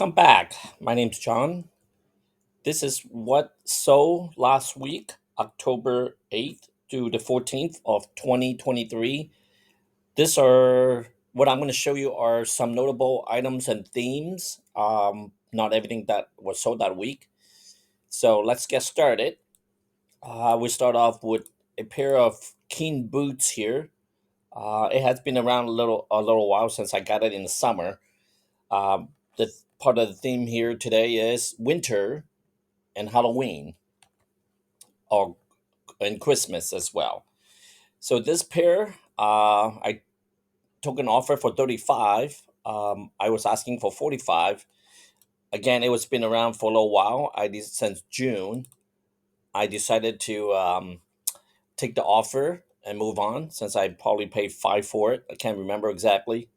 Welcome back. My name's John. This is what sold last week, October 8th to the 14th of 2023. This are what I'm going to show you are some notable items and themes. Not everything that was sold that week. So let's get started. We start off with a pair of Keen boots here. It has been around a little while since I got it in the summer. Um, the part of the theme here today is winter and Halloween, or and Christmas as well. So this pair, I took an offer for 35. I was asking for 45. Again, it was been around for a little while. Since June. I decided to take the offer and move on since I probably paid five for it. I can't remember exactly.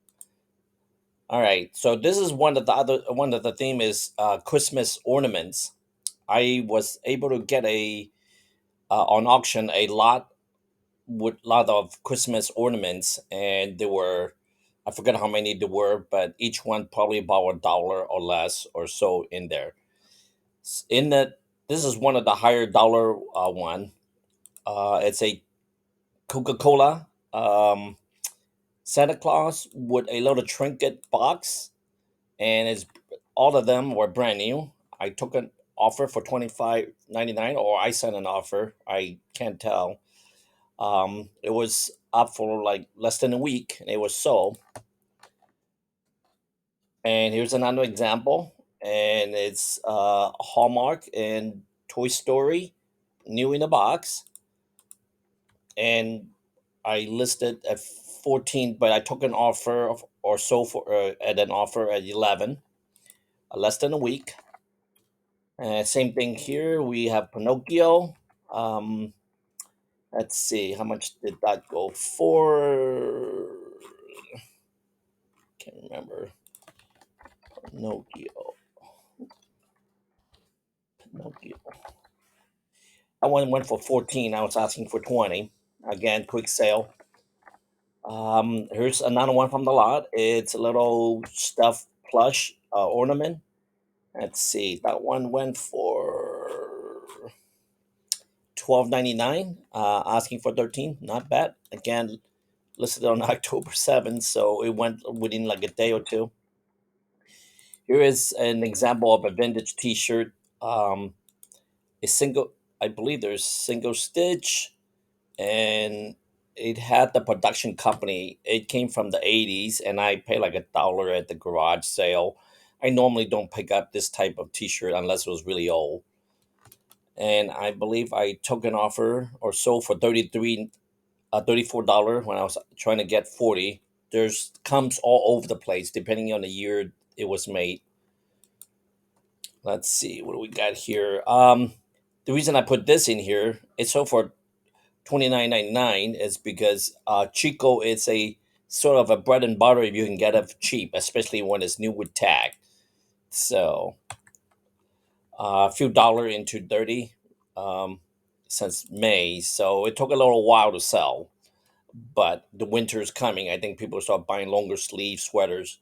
All right, so this is one of the theme is Christmas ornaments. I was able to get a on auction a lot of Christmas ornaments, and there were, I forget how many there were, but each one probably about $1 or less or so in there. In that, this is one of the higher dollar one. It's a Coca Cola Santa Claus with a little trinket box, and it's all of them were brand new. I took an offer for 25.99, or I sent an offer. I can't tell. It was up for like less than a week, and it was sold. And here's another example, and it's Hallmark and Toy Story, new in the box, and I listed at 14, but I took an offer or so for at an offer at 11, less than a week. Same thing here. We have Pinocchio. Um, let's see, how much did that go for? Can't remember. Pinocchio. Pinocchio. I went for 14. I was asking for 20. Again, quick sale. Here's another one from the lot. It's a little stuffed plush ornament. Let's see. That one went for 12.99. Asking for 13. Not bad. Again, listed on October 7th, so it went within like a day or two. Here is an example of a vintage T-shirt. A single, I believe there's single stitch, and it had the production company. It came from the 80s, and I paid like $1 at the garage sale. I normally don't pick up this type of T-shirt unless it was really old. And I believe I took an offer or so for $34 when I was trying to get 40. There's comes all over the place depending on the year it was made. Let's see what do we got here. The reason I put this in here, it's so for 29.99, is because Chico is a sort of a bread and butter if you can get it cheap, especially when it's new with tag. So a few dollar into 30 um, since May. So it took a little while to sell, but the winter is coming. I think people start buying longer sleeve sweaters.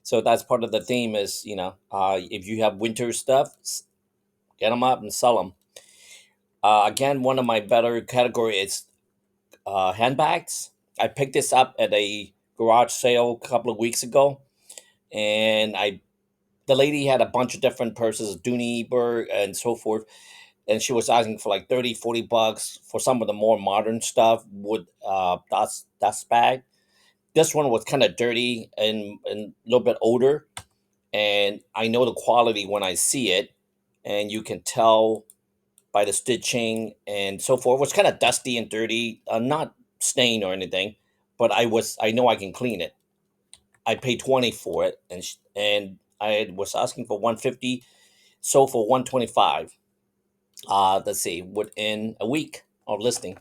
So that's part of the theme is, if you have winter stuff, get them up and sell them. Again, one of my better category is handbags. I picked this up at a garage sale a couple of weeks ago, and the lady had a bunch of different purses, Dooneyberg and so forth, and she was asking for like 30, $40 for some of the more modern stuff with dust bag. This one was kind of dirty and a little bit older, and I know the quality when I see it, and you can tell by the stitching and so forth. It was kind of dusty and dirty, not stained or anything, but I know I can clean it. I paid 20 for it, and I was asking for 150, so for 125. Let's see, within a week of listing.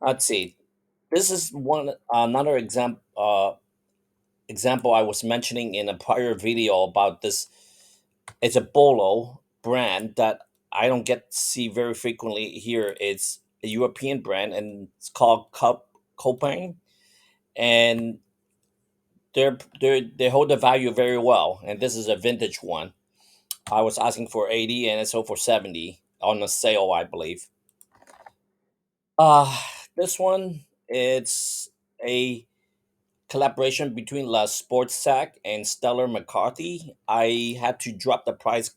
Let's see. This is one another example I was mentioning in a prior video about this. It's a Bolo brand that I don't get to see very frequently here. It's a European brand, and it's called Copang. And they hold the value very well, and this is a vintage one. I was asking for 80, and it's sold for 70 on a sale, I believe. Uh this one, it's a collaboration between La Sports Sack and Stellar McCarthy. I had to drop the price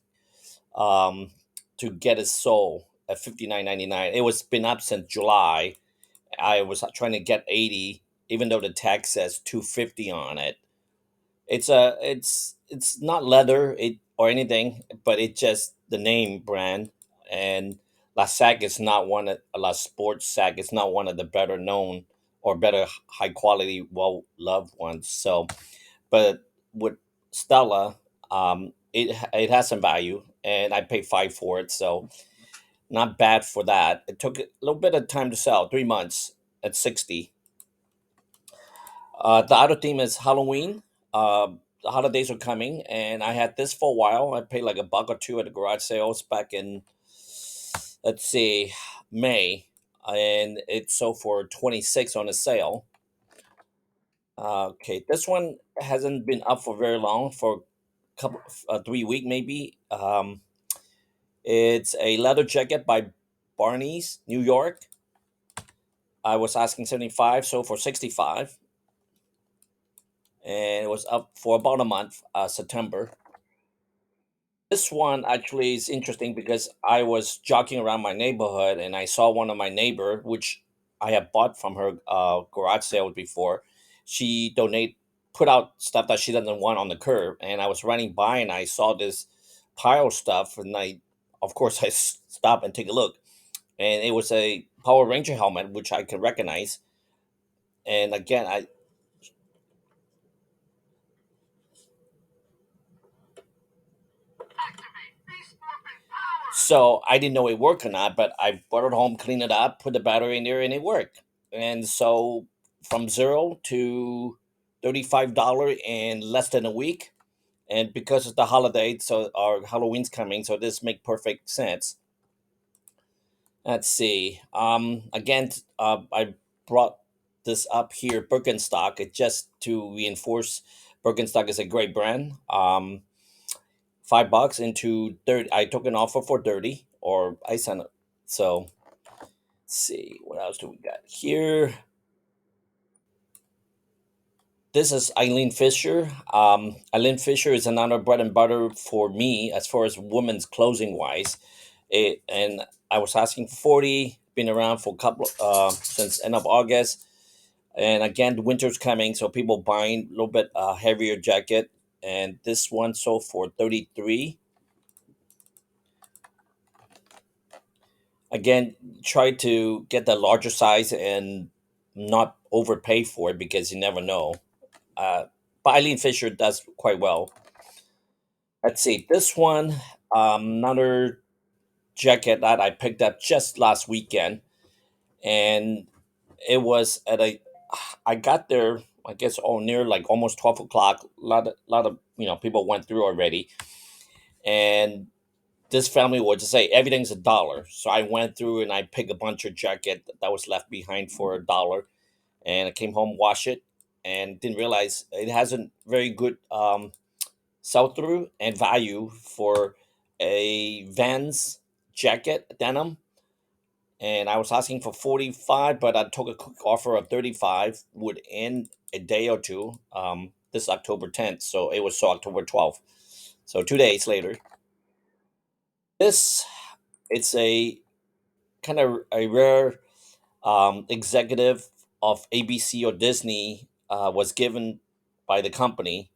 um to get it sold at 59.99. It was been up since July. I was trying to get 80, even though the tag says 250 on it. It's not leather or anything, but it's just the name brand. And La Sac is not one of La Sports Sac. It's not one of the better known or better high quality, well loved ones. So, but with Stella, it has some value, and I paid five for it, so not bad for that. It took a little bit of time to sell, 3 months at 60. The other theme is Halloween. The holidays are coming, and I had this for a while. I paid like a buck or two at the garage sales back in, let's see, May, and it sold for 26 on a sale. Okay, this one hasn't been up for very long, for a couple, 3 week maybe. It's a leather jacket by Barney's, New York. I was asking 75, sold for 65, and it was up for about a month, September. This one actually is interesting because I was jogging around my neighborhood and I saw one of my neighbor, which I have bought from her garage sale before. She put out stuff that she doesn't want on the curb, and I was running by and I saw this pile of stuff, and of course, stopped and take a look, and it was a Power Ranger helmet, which I could recognize. And again, I didn't know it worked or not, but I brought it home, cleaned it up, put the battery in there, and it worked. And so from zero to $35 in less than a week. And because it's the holiday, so our Halloween's coming, so this make perfect sense. Let's see. Again, I brought this up here, Birkenstock, it just to reinforce Birkenstock is a great brand. $5 into 30. I took an offer for 30, or I sent it. So let's see, what else do we got here? This is Eileen Fisher. Eileen Fisher is another bread and butter for me as far as women's clothing wise. And I was asking for 40, been around for a couple since end of August. And again, the winter's coming, so people buying a little bit heavier jacket. And this one sold for 33. Again, try to get the larger size and not overpay for it because you never know. Uh, but Eileen Fisher does quite well. Let's see, this one, another jacket that I picked up just last weekend, and it was at a. I got there, I guess, near like almost 12 o'clock. A lot of people went through already, and this family would just say everything's a dollar. So I went through and I picked a bunch of jacket that was left behind for a dollar, and I came home, wash it, and didn't realize it has a very good sell through and value for a Vans jacket denim. And I was asking for 45, but I took a quick offer of 35. Would end a day or two. This October 10th, so it was so October 12th. So 2 days later, this it's a kind of a rare executive of ABC or Disney was given by the company,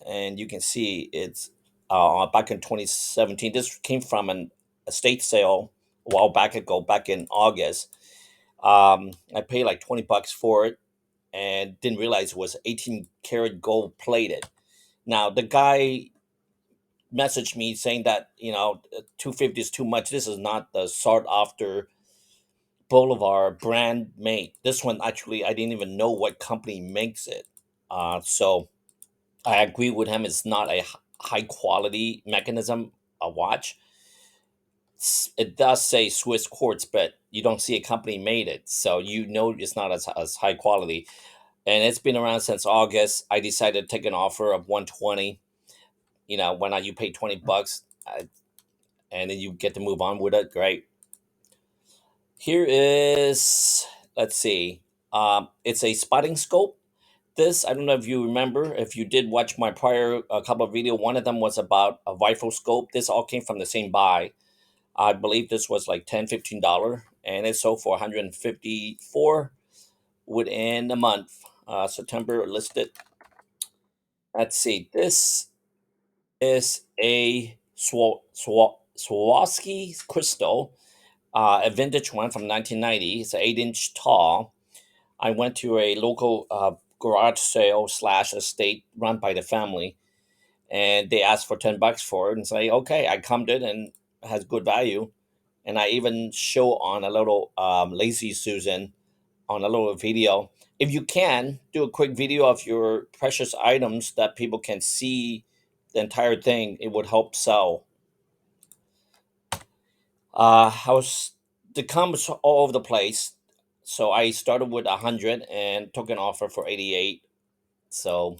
and you can see it's back in 2017. This came from an estate sale a while back ago, back in August. I paid like 20 bucks for it, and didn't realize it was 18 karat gold plated. Now the guy messaged me saying that 250 is too much. This is not the sought after Boulevard brand made. This one actually, I didn't even know what company makes it. So I agree with him. It's not a high quality mechanism a watch. It does say Swiss quartz, but you don't see a company made it, so it's not as high quality. and it's been around since August. I decided to take an offer of 120. When you pay 20 bucks, and then you get to move on with it. Great. Here is, let's see, it's a spotting scope. This, I don't know if you remember, if you did watch my prior couple of video, one of them was about a rifle scope. This all came from the same buy. I believe this was like $10, $15, and it sold for 154 within a month. September listed. Let's see, this is a Swarovski crystal, a vintage one from 1990. It's an 8-inch tall. I went to a local garage sale slash estate run by the family, and they asked for 10 bucks for it, and say, okay, I cummed it and it has good value. And I even show on a little Lazy Susan on a little video. If you can do a quick video of your precious items that people can see the entire thing, it would help sell. I was the comments all over the place, so I started with 100 and took an offer for 88. So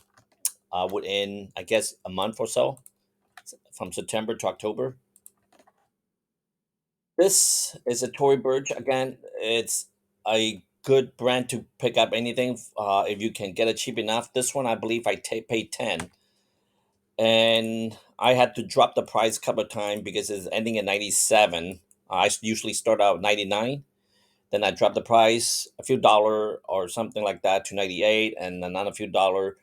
within, I guess, a month or so, from September to October. This is a Tory Burch. Again, it's a good brand to pick up anything if you can get it cheap enough. This one, I believe, paid 10, and I had to drop the price a couple of times because it's ending at 97. I usually start out 99. Then I dropped the price a few dollar or something like that to 98, and another few dollar.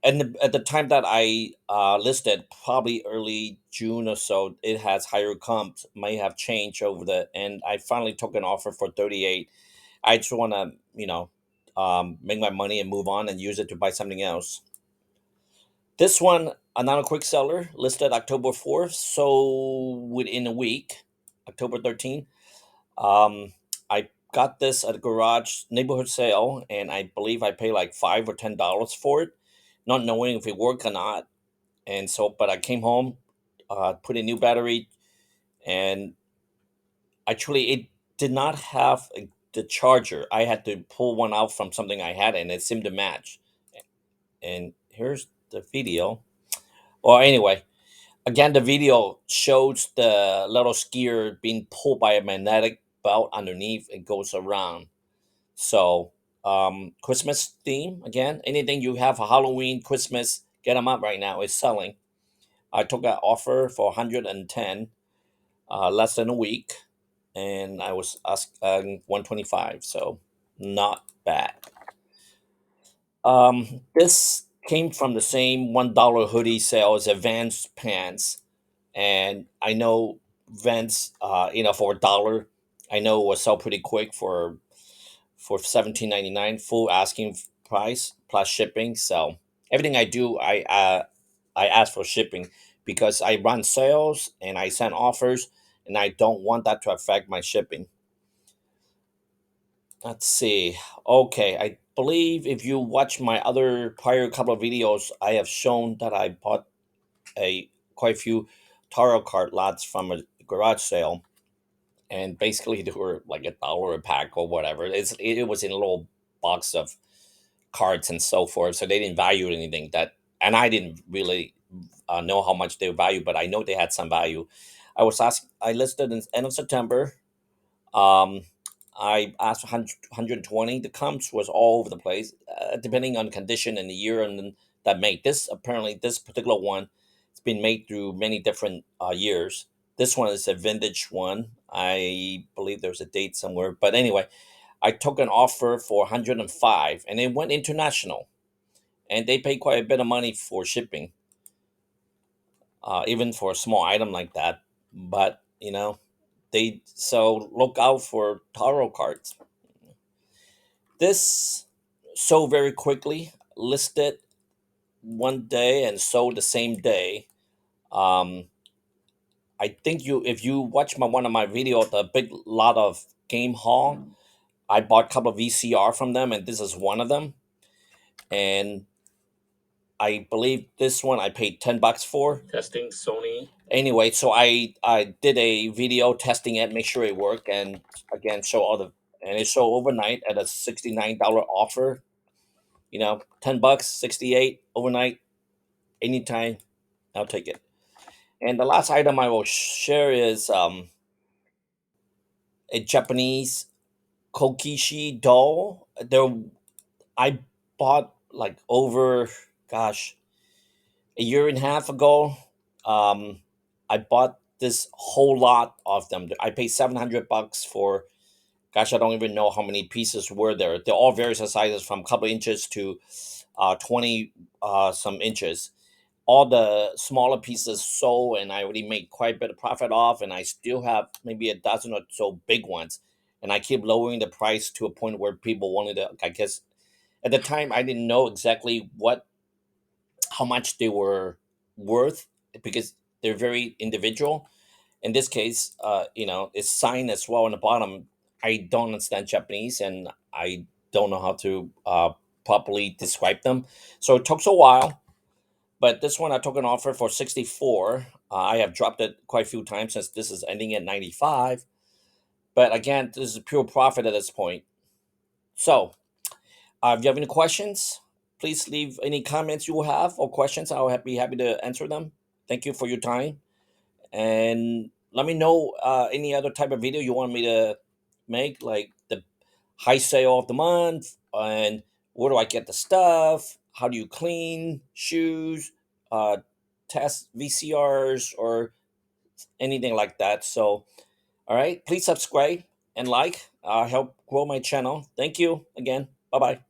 And at the time that I listed, probably early June or so, it has higher comps, may have changed over and I finally took an offer for 38. I just want to, make my money and move on and use it to buy something else. This one, another quick seller, listed October 4th. So within a week, October 13th, um, I got this at a garage neighborhood sale, and I believe I paid like $5 or $10 for it, not knowing if it worked or not. And so, but I came home, put a new battery, and actually, it did not have the charger. I had to pull one out from something I had, and it seemed to match. And here's the video. Well, anyway, again, the video shows the little skier being pulled by a magnetic belt underneath. It goes around. So, Christmas theme again. Anything you have for Halloween, Christmas, get them up right now. It's selling. I took an offer for 110, less than a week, and I was asking 125. So, not bad. This came from the same $1 hoodie sale as Vans pants, and I know Vans, for $1, I know it will sell pretty quick for 17.99, full asking price plus shipping. So everything I do, I ask for shipping because I run sales and I send offers, and I don't want that to affect my shipping. Let's see. Okay, I believe if you watch my other prior couple of videos, I have shown that I bought a quite a few tarot card lots from a garage sale, and basically they were like $1 a pack or whatever. It was in a little box of cards and so forth, so they didn't value anything that, and I didn't really know how much they value, but I know they had some value. I listed in end of September. um, I asked 120. The comps was all over the place, depending on condition and the year and then that made. This particular one, it's been made through many different years. This one is a vintage one. I believe there's a date somewhere, but anyway, I took an offer for 105, and it went international, and they pay quite a bit of money for shipping, even for a small item like that. But they so look out for tarot cards. This sold very quickly, listed one day and sold the same day. Um, I think if you watch one of my video, the big lot of game hall, I bought a couple of VCR from them, and this is one of them. And I believe this one I paid 10 bucks for. Testing Sony. Anyway, so I did a video testing it, make sure it worked, and again show all the, and it sold overnight at a $69 offer. $10, 68 overnight, anytime. I'll take it. And the last item I will share is a Japanese kokishi doll. I bought like over, gosh, a year and a half ago. Um, I bought this whole lot of them. I paid $700 for, gosh, I don't even know how many pieces were there. They're all various sizes, from a couple inches to 20 some inches. All the smaller pieces sold, and I already made quite a bit of profit off, and I still have maybe a dozen or so big ones. And I keep lowering the price to a point where people wanted to, I guess, at the time I didn't know exactly how much they were worth, because they're very individual. In this case, it's signed as well on the bottom. I don't understand Japanese, and I don't know how to properly describe them. So it took a while, but this one I took an offer for 64. I have dropped it quite a few times since this is ending at 95. But again, this is pure profit at this point. So if you have any questions, please leave any comments you have or questions. I'll be happy to answer them. Thank you for your time, and let me know any other type of video you want me to make, like the high sale of the month, and where do I get the stuff? How do you clean shoes? Uh, Test VCRs or anything like that. So, all right, please subscribe and like. Help grow my channel. Thank you again. Bye bye.